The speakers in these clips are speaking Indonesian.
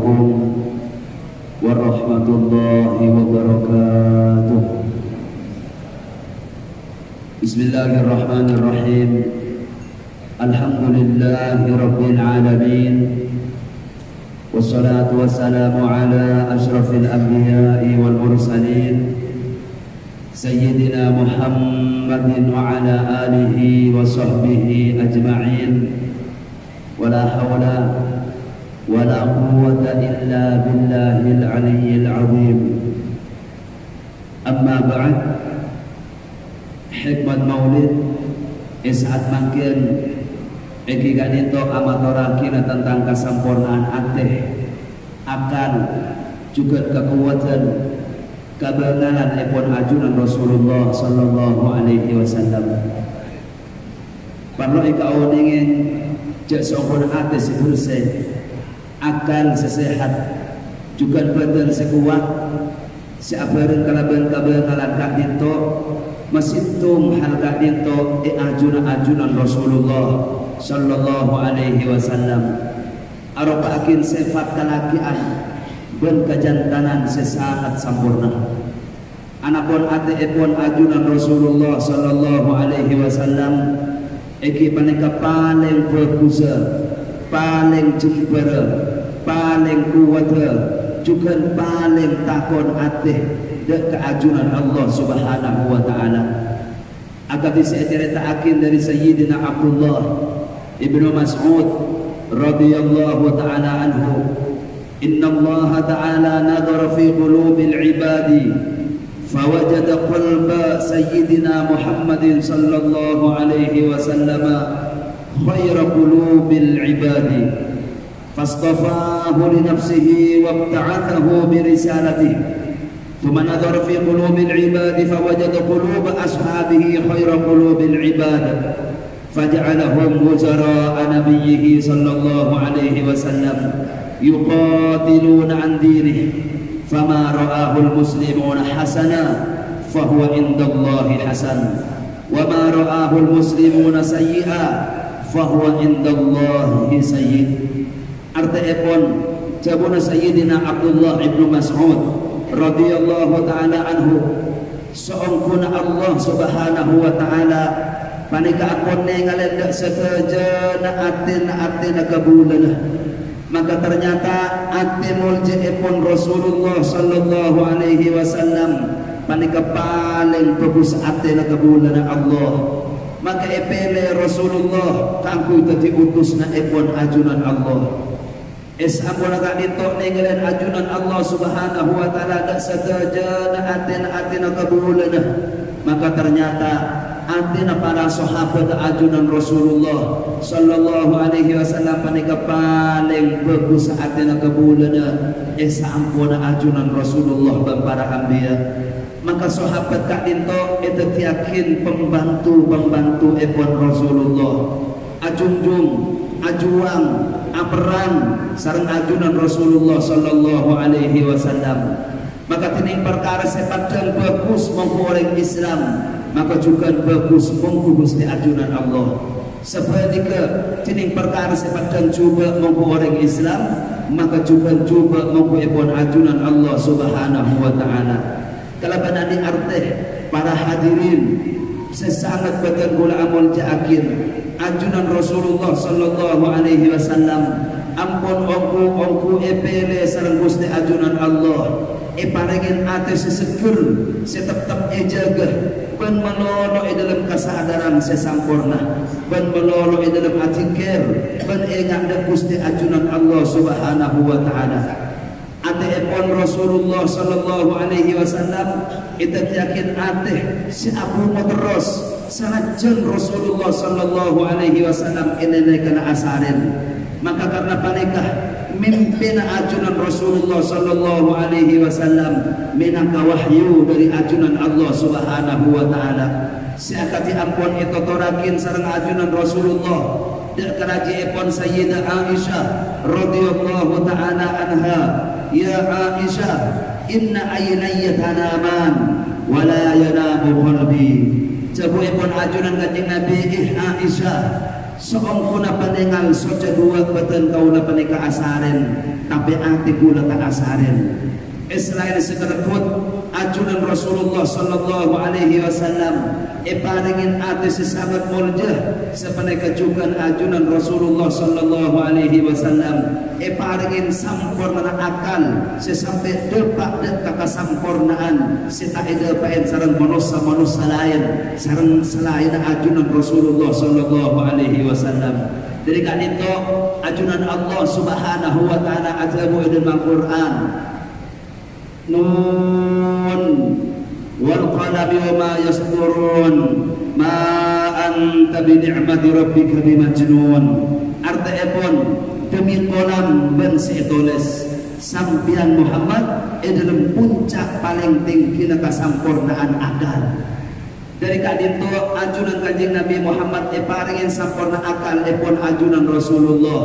Assalamualaikum warahmatullahi wabarakatuh. Bismillahirrahmanirrahim. Alhamdulillahi rabbil alamin. Wassalatu wassalamu ala asyrafil anbiya'i wal mursalin Sayyidina Muhammadin wa ala alihi wa sahbihi ajma'in. Wala hawla wala quwwata illa billahil aliyyil azim. Amma ba'd. Hikmat maulid is'at makin iki ganito amatorakina tentang kesempurnaan ateh akan juga kekuatan kebenaran epon ajunan Rasulullah sallallahu alaihi wasallam. Parlo ikau ingin cek sopon ate sebersih akan sesehat juga badan sekuat seabaran kalaban kak dito masitung hal kak dito ajunan Rasulullah sallallahu alaihi wasallam aropa akin sifat kalakian ben kejantanan sesangat sempurna. Anapun ate epon ajunan Rasulullah sallallahu alaihi wasallam iki paneka paling berkuasa, paling jembera, paling kuat, juga paling takon ate dek keajunan Allah subhanahu wa ta'ala. Akan diceritakan dari Sayyidina Abdullah ibnu Mas'ud radhiyallahu ta'ala anhu, inna Allah ta'ala nadhara fi qulubil ibadi فوجد قلب سيدنا محمد صلى الله عليه وسلم خير قلوب العباد فاصطفاه لنفسه وابتعثه برسالته ثم نظر في قلوب العباد فوجد قلوب أصحابه خير قلوب العباد فجعلهم وزراء نبيه صلى الله عليه وسلم يقاتلون عن دينه فما رآه المسلمون حسنا فهو عند الله حسن وما رآه المسلمون سيئا فهو عند الله سيء. Artiipun jabuna Sayyidina Abdullah ibnu Mas'ud radhiyallahu ta'ala anhu seongkuna Allah subhanahu wa ta'ala panika akon nengalen dak sakejana atin kabulana. Maka ternyata ati mulji'ipun Rasulullah sallallahu alaihi wasallam panika paling bagus ati na kabulan Allah. Maka epele Rasulullah kanggo dadi utusna ipun ajunan Allah. Es ampun agak ditok ninggalin ajunan Allah subhanahu wa ta'ala dak sadajana ati na kabulan. Maka ternyata atina para sahabat ajunan Rasulullah sallallahu alaihi wasallam panika paling bagus atina kabulana sampuna ajunan Rasulullah dan para anbiya. Maka sahabat kak dinto itu yakin pembantu epon Rasulullah ajunjung ajuang aperan sareng ajunan Rasulullah sallallahu alaihi wasallam. Maka tining perkara sepadang bagus mongko orang Islam, maka juga bagus mongko Gusti ajunan Allah. Sebaliknya tining perkara sepadang juga mongko orang Islam, maka juga mongko ipun ajunan Allah subhanahu wa ta'ala. Kalau benar arti para hadirin sesangat betul gula amul ja'akin ajunan Rasulullah sallallahu alaihi wasallam ampun ongku epele sareng Gusti ajunan Allah paringin ate seseger tetap jaga ben melolo dalam kesadaran sesampurna ben melolo dalam atikir ben ingat dak Gusti ajunan Allah subhanahu wa ta'ala. Ate epon Rasulullah sallallahu alaihi wasallam itu yakin ate si Abu Madros sanajan Rasulullah sallallahu alaihi wasallam ini kena asarin. Maka karena panikah mimpin ajunan Rasulullah sallallahu alaihi wasallam minangka wahyu dari ajunan Allah subhanahu wa ta'ala. Siakati ampun itu torakin sareng ajunan Rasulullah dak keraji epon Sayyidah Aisyah radhiyallahu ta'ala anha, ya Aisyah inna aynayya tanaman wa la yanamu qalbi. Jabu epon ajunan kanjeng Nabi Aisyah seongkuna panengal soca dua beten kaula panika asaren tapi ati kula tak asarin. Selain sekerekut ajunan Rasulullah sallallahu alaihi wasallam paringin ati sesabat muljah sepaneka juga ajunan Rasulullah sallallahu alaihi wasallam paringin sampurna akal sesampai depak dek kasampurnaan setaida paen sareng manusia lain sareng selain ajunan Rasulullah sallallahu alaihi wasallam. Dari kan itu ajunan Allah subhanahu wa ta'ala ajabu dalam Al-Quran Nun wal qalami wa ma yasturun ma anta bi ni'mati rabbika bimajnun. Artiipun demi kolam ben setulis sampian Muhammad dalam puncak paling tinggi kasampurnaan akal. Dari kadito ajunan kanjeng Nabi Muhammad paringin sampurna akal pun ajunan Rasulullah.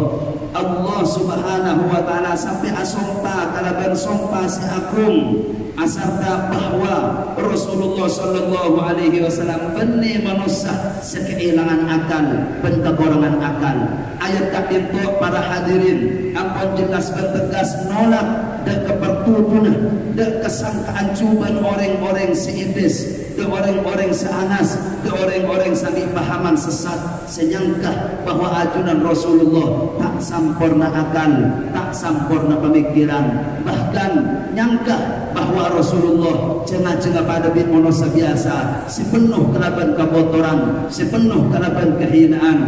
Allah subhanahu wa ta'ala sampai asompa kalaban sompa si agung asarta bahwa Rasulullah sallallahu alaihi wasallam benih manusia sekeilangan akal ben kekurangan akal. Ayat kadito para hadirin ampun jelas ben tegas nolak dan kepertutunan dan kesangkaan cuban orang-orang seidis ke orang-orang seanas, ke orang-orang sami pahaman sesat senyangka bahwa ajunan Rasulullah tak sampurna akal, tak sampurna pemikiran, bahkan nyangka bahwa Rasulullah jengah-jengah pada bit manusia biasa, sepenuh kelaban kebotoran, sepenuh kelaban kehinaan.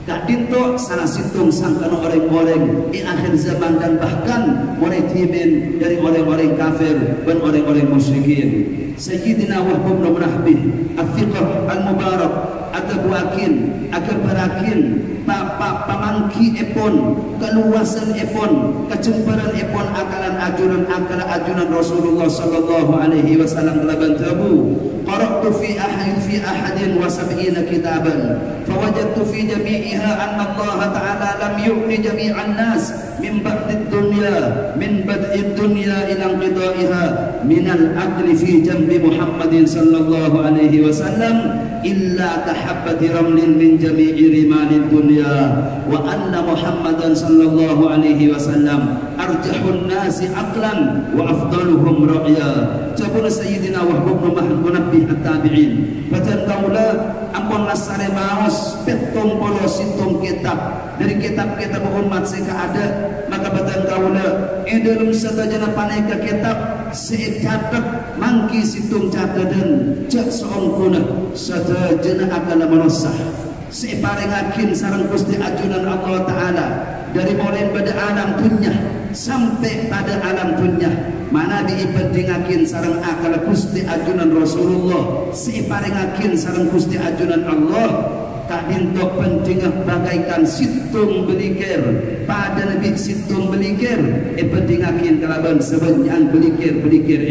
Kak dito salah situng sangkan orang-orang di akhir zaman dan bahkan mulai timin dari orang-orang kafir dan orang-orang musyrikin. Sayyidina Wahb bin Munahbih Al-Fiqh Al-Mubarak Atabuakin Akabarakin pamangki epon keluasan epon kecemperan epon akalan ajunan Rasulullah sallallahu alaihi wasallam laban tabu qara'tu fi ahadin wa sab'ina kitaban fawajadtu fi jami'iha anna Allah ta'ala lam yu'ti jami'an nas min ba'did dunya min bad'id dunya ila inqita'iha min al-aqli fi jambi Muhammadin sallallahu alaihi wasallam illa kahabbati ramlin min jami'i rimalid dunya wa anna Muhammadan sallallahu alaihi wasallam arjahun nasi aqlan wa afdaluhum ra'ya. Jabul Sayyidina Wahb bin Munahbih at-tabi'in bacan kaula ampun lasare maos petung polo situng kitab dari kitab-kitab umat seka ada maka bacan kaula dalam sadajana paneka kitab secatet mangki situng catedan jak seongkuna sadajana akala manusia separengakin sareng Gusti ajunan Allah Ta'ala dari mulai pada alam dunya sampai pada alam dunya mana diipentingakin sareng akal Gusti ajunan Rasulullah separengakin sareng Gusti ajunan Allah tak dintok pentingah bagaikan situng belikir pada Nabi situng belikir pentingakin kalaban sebanyak belikir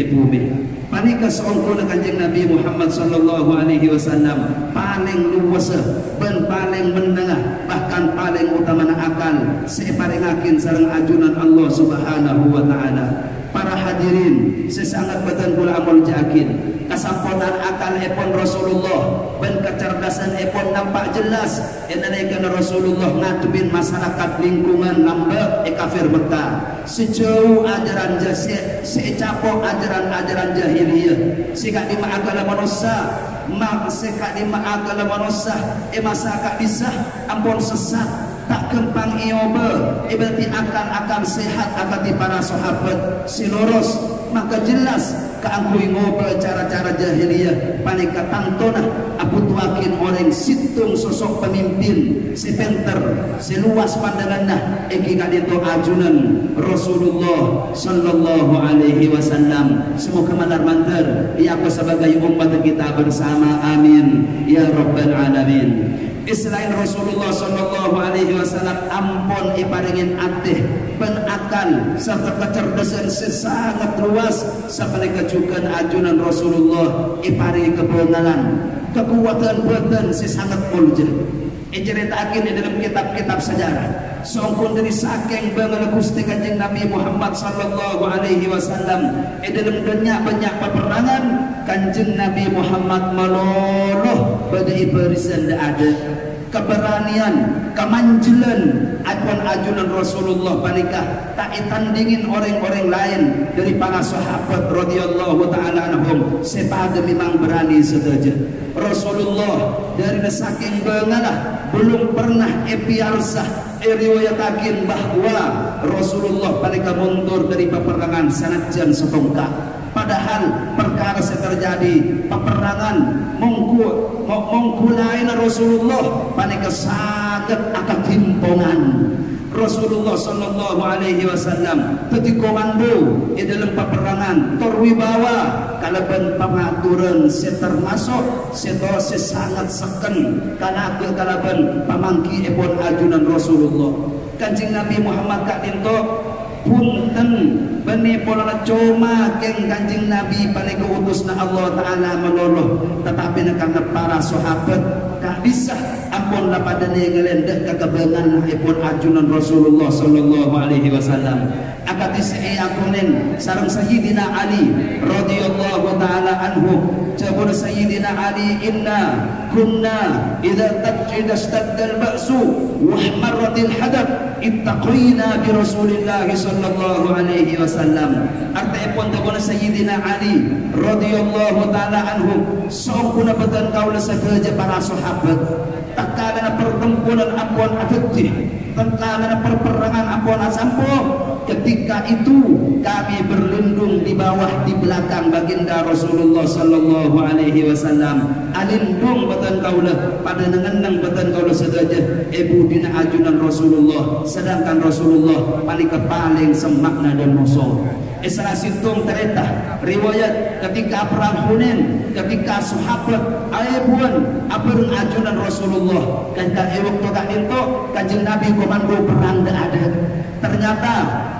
bumi. Panika seongkona kanjeng Nabi Muhammad sallallahu alaihi wasallam paling luwes dan paling menengah bahkan paling utama akal separengakin sareng ajunan Allah subhanahu wa ta'ala. Para hadirin sesangat batan kula amal jakin kasampurnaan akal epon Rasulullah dan kecerdasan epon nampak jelas enanaikana Rasulullah ngadepin masyarakat lingkungan nambah kafir Mekah sejauh ajaran secapok ajaran jahiliyah sika di agama manusia mak sika di agama manusia masyarakat bisa ampun sesat tak kempang ioba berarti akan sehat akan di para sahabat silurus maka jelas keangkui ngobrol cara-cara jahiliyah panika tangtonah aputuakin orang situng sosok pemimpin sepenter seluas pandangannya eki kadito ajunan Rasulullah sallallahu alaihi wasallam semoga manar mantar ya aku sebagai umat kita bersama amin ya rabbal alamin. Selain Rasulullah sallallahu alaihi wasallam ampun iparingin atih penakal serta kecerdasan sesangat luas sampai kejukan ajunan Rasulullah iparingi kebenaran kekuatan buatan sesangat mulia diceritakan di dalam kitab-kitab sejarah songkun dari saking banget Gusti Kanjeng Nabi Muhammad sallallahu alaihi wasallam dalam banyak peperangan Kanjeng Nabi Muhammad meloloh pada barisan ada keberanian, kemanjelan akan ajunan Rasulullah panikah tak ditandingin orang-orang lain dari para sahabat radhiyallahu taala anhum. Sepada memang berani saja. Rasulullah dari saking bengalah belum pernah epiarsah riwayatakin bahwa Rasulullah panikah mundur dari peperangan sanajan setongkak. Padahal perkara terjadi peperangan mengkulain Rasulullah panika saged akad timpongan. Rasulullah sallallahu alaihi wasallam dadi komando di dalam peperangan torwibawa kalaban pangaturan termasuk setose sangat seken kalaban pamangki epon ajunan Rasulullah. Kanjeng Nabi Muhammad kak dinto punten bani pola coma keng Kanjeng Nabi panika utusna Allah taala menoloh tetapi karena para sahabat tak bisa ampun lapadane ngelendek kekabangan ipun ajunan Rasulullah sallallahu alaihi wasallam. Akati akunen sareng Sayyidina Ali radhiyallahu taala anhu jabur Sayyidina Ali inna kunna idza tajdal ba'su wa ihmaratil hadab ittaqina bi Rasulillah sallallahu alaihi wasallam. Artipun tabun Sayyidina Ali radhiyallahu taala anhu sokuna badan kaula sahaja para sahabat tatkala pertempuran ampun afetih tatkala perperangan ampun asampo ketika itu kami berlindung di bawah di belakang baginda Rasulullah sallallahu alaihi wasallam alindung batan kaula pada nengenang batan kaula sedaja ibu dina ajunan Rasulullah sedangkan Rasulullah paling paling semakna dan musuh. Salah situng tereta riwayat ketika perang Hunain ketika sahabat ayebun apeung ajunan Rasulullah kan waktu kak dinto Kanjeng Nabi komando perang dak ada. Ternyata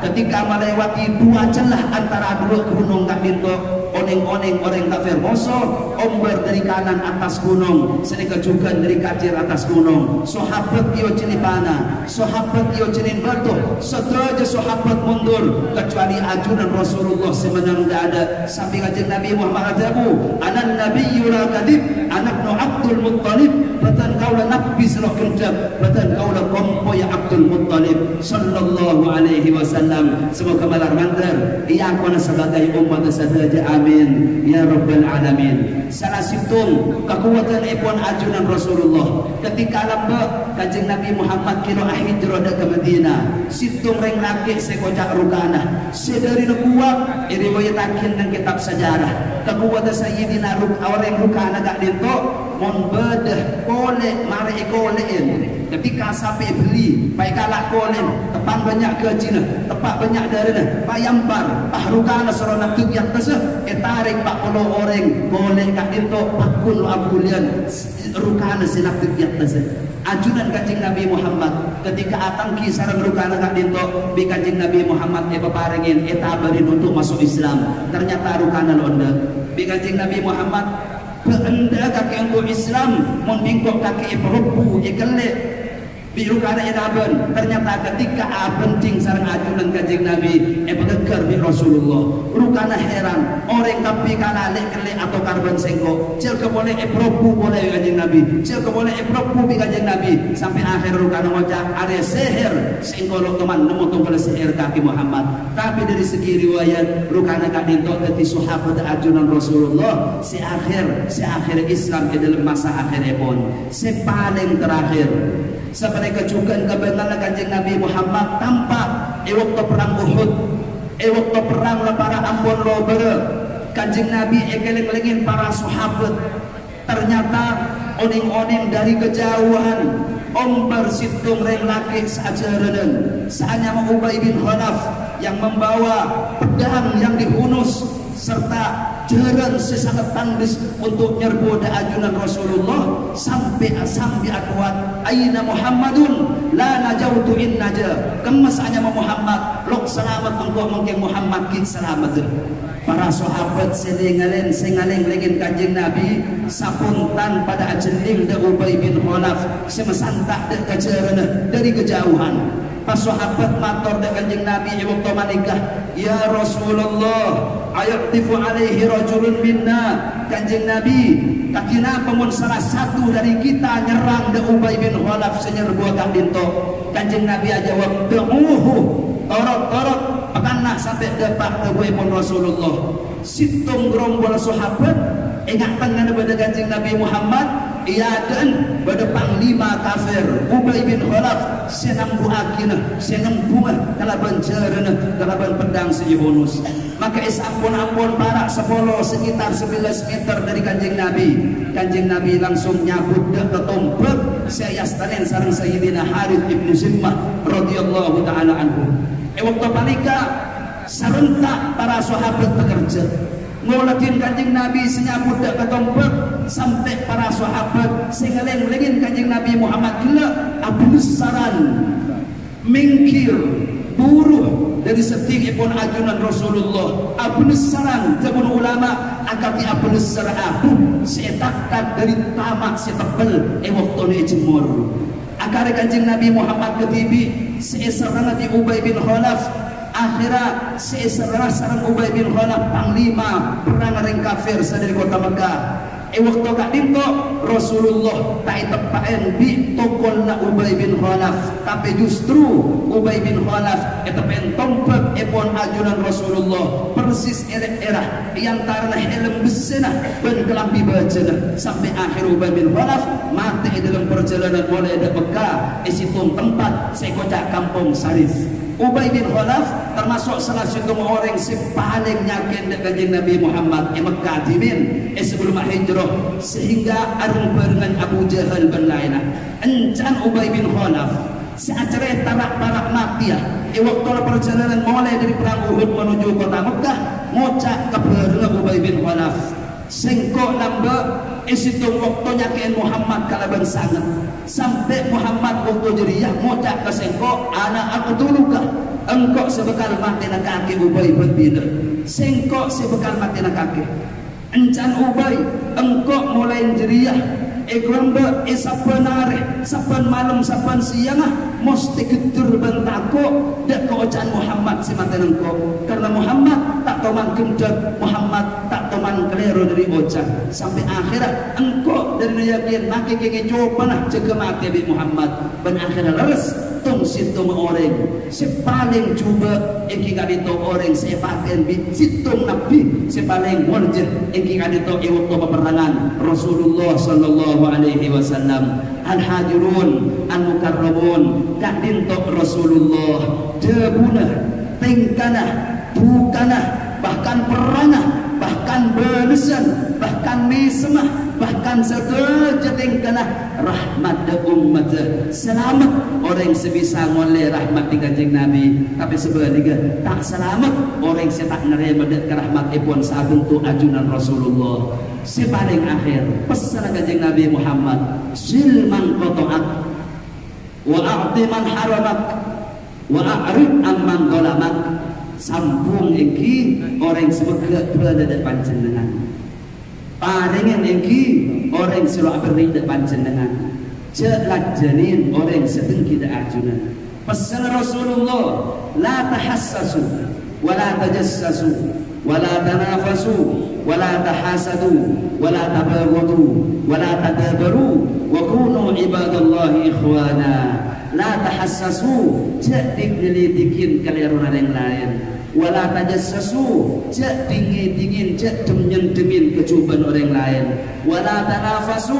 ketika melewati dua celah antara dua gunung kak dinto oneng-oneng orang kafir musuh omber dari kanan atas gunung senika juga dari kacir atas gunung sahabat iyo cinipana sahabat iyo cinin batu setelah sahabat mundur kecuali ajunan Rasulullah semenang tidak ada sampai Kanjeng Nabi Muhammad Abu anan nabiyyu la kadib anak no Abdul Muttalib batan kaula nabi sira kendap batan kaula kompo ya Abdul Muttalib sallallahu alaihi wasallam. Semoga malar mantar ia kona sebagai umat sahaja amin ya rabbal alamin. Salah situng kekuatan ipun ajunan Rasulullah ketika lamba Kanjeng Nabi Muhammad kira hijrah ke Madinah situng reng laki sekocak rukana sedari nubuat riwayatakin dan kitab sejarah kekuatan Sayyidina orang rukana gak dinto mon bedah kolek mari kolekin ketika sampai beli baik kalah kolen tepan banyak gajina tepak banyak darina payampar pahrukana serona tugyat tese tarik 40 orang kolek kak dinto pakul abulian rukana sinak tugyat tese ajunan Kanjeng Nabi Muhammad ketika atangki sareng rukana kak dinto bi Kanjeng Nabi Muhammad paparingin bari untuk masuk Islam ternyata rukana londa bi Kanjeng Nabi Muhammad kehendak kaki untuk Islam mun bingkok kaki iprobu ikele biru kana edaban ternyata ketika penting sareng ajunan Kanjeng Nabi begeger bi Rasulullah rukana heran orang tapi kana lek kelek atau karban sengko cel ke boleh probu boleh Kanjeng Nabi cel ke boleh probu bi Kanjeng Nabi sampai akhir rukana maca are seher sengko lo teman nemu tong seher kaki Muhammad tapi dari segi riwayat rukana kak dinto dadi sahabat ajunan Rasulullah si akhir Islam di dalam masa akhir pun si paling terakhir seperti kejukan kebenaran Kanjeng Nabi Muhammad tampak waktu perang Uhud waktu perang para ampun lobere Kanjeng Nabi ekeleng-lengin para sahabat ternyata oning-oning dari kejauhan omber situng reng laki sajarenen saanya Ubay bin Khalaf yang membawa pedang yang dihunus serta jaran sesangat tandis untuk nyerbu ajunan Rasulullah sampai akuat aina Muhammadun la najautu in naja kemasanya Muhammad lok selamat untuk mungkin Muhammad kin selamat para sahabat sengaleng lengin Kanjeng Nabi sapuntan pada ajeling da Ubay bin Khalaf semesantak da kajaran dari kejauhan pas sahabat matur da Kanjeng Nabi waktu manikah ya Rasulullah fayaqtifu alaihi rajulun minna. Kanjeng Nabi kakina pemun salah satu dari kita nyerang de Ubay bin Khalaf senyerbu kang dinto. Kanjeng Nabi aja waqtuhu torot pekanah sampai depak ke pun Rasulullah. Situng gerombol sahabat ingatan kepada kanjeng Nabi Muhammad ia dan pada panglima kafir Ubay bin Khalaf senang buakina senang bunga kalaban jarana kalaban pedang sejibonus. Maka ampun barak sepolo sekitar 11 meter dari kanjeng Nabi. Kanjeng Nabi langsung nyabut ke tombak saya yastanin sareng Sayyidina Harith ibn Zimmah radhiyallahu taala anhu. Waktu panika serentak para sahabat bekerja ngulatin kanjeng Nabi senyabut ke tombak sampai para sahabat sengeleng-lengin kanjeng Nabi Muhammad gila ablusaran mingkir buruh dari setingipun ajunan Rasulullah. Ablusaran jabun ulama akati ablusar abu setakkat dari tamak setebel waktu ni jemur akar kanjeng Nabi Muhammad ketibi seserana di Ubay bin Khalaf akhirnya seserana sarang Ubay bin Khalaf panglima perang ring kafir sadari kota Mekah. Waktu kak dinto Rasulullah tak tepain bi tokolna Ubay bin Khalaf, tapi justru Ubay bin Khalaf tepain tompet epon ajunan Rasulullah persis era yang karena helm besena ben kelambi bajana sampai akhir Ubay bin Khalaf mati dalam perjalanan mulai dari Mekah isitung tempat sekocak kampung Sarif. Ubay bin Khalaf termasuk salah satu orang si paling yakin dengan kanjeng Nabi Muhammad Mekah dimin sebelum hijrah sehingga arung barengan Abu Jahal ben lainah encan Ubay bin Khalaf seacara tarak-tarak mati ya waktu perjalanan mulai dari perang Uhud menuju kota Mekah ngocak kebarengan Ubay bin Khalaf sengkok nambah isitung waktunya ke Muhammad kalaban sangat sampai Muhammad waktu jeriah ngocak ke sengkok anak aku tuluka engkau sebekal mati nak kaki Ubay berbina sengkok sebekal mati nak kaki encan Ubay engkau mulai jeriah egramba saban hari saban malam saban siang mesti getur bentako dak keocan Muhammad si mati engkau karena Muhammad tak toman gendak Muhammad tak toman keliru dari ocan sampai akhirat engkau dari yakin maki kenge jawaban jaga mati bi Muhammad ben akhirat leres tung situ orang si paling coba iki kadito orang si paten bi situng nabi si paling warjah iki kadito waktu peperangan Rasulullah sallallahu alaihi wasallam al-hadirun al-mukarramun kak dintok Rasulullah debuna tingkanah bukanah bahkan peranah bahkan belesan bahkan mesemah bahkan segala tingkanah rahmat de umat selamat orang sebisa ngoleh rahmat di kanjeng Nabi tapi sebaliknya tak selamat orang yang tak nerima de rahmat ipun saben tu ajunan Rasulullah si paling akhir pesan kanjeng Nabi Muhammad silman qata'ak wa a'ti man haramak wa a'rid amman dhalamak sambung iki orang sebagai berada di panjenengan paringan iki orang sira beri di panjenengan jelak janin orang sedeng kita ajunan pesan Rasulullah la tahassasu wa la tajassasu wa la tanafasu wa la tahasadu wa la tabaghadu wa la tadabaru wa kunu ibadallahi ikhwana la tahassasu jadi nyelidikin kalian yang lain wala tajassasu jak dingin jak demen kecuban orang lain wala tanafasu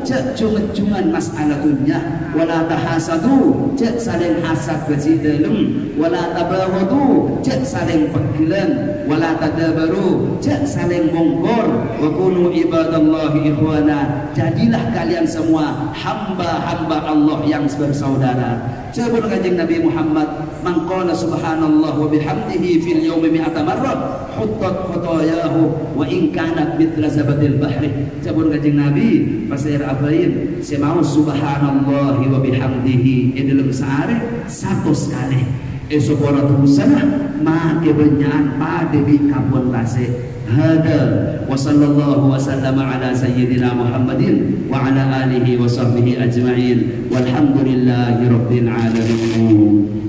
jak jungan masalah dunia wala tahasadu jak saling hasad beci dalam wala tabaghadu jak saling pegilan wala tadabaru jak saling mongkor wa kunu ibadallahi ikhwana jadilah kalian semua hamba-hamba Allah yang bersaudara. Jabur kanjeng Nabi Muhammad mangqala subhanallah wa bihamdihi fil yaumi mi'ata marrah huttat khatayahu wa in kanat mithla zabadil bahri. Jabur kanjeng Nabi pasir abain semau subhanallah wa bihamdihi dalam sehari 100 kali esok ora tusana make benyaan pade bi kabun tase hada wa sallallahu wa sallama ala sayyidina Muhammadin wa ala alihi wa sahbihi ajma'in walhamdulillahi rabbil alamin.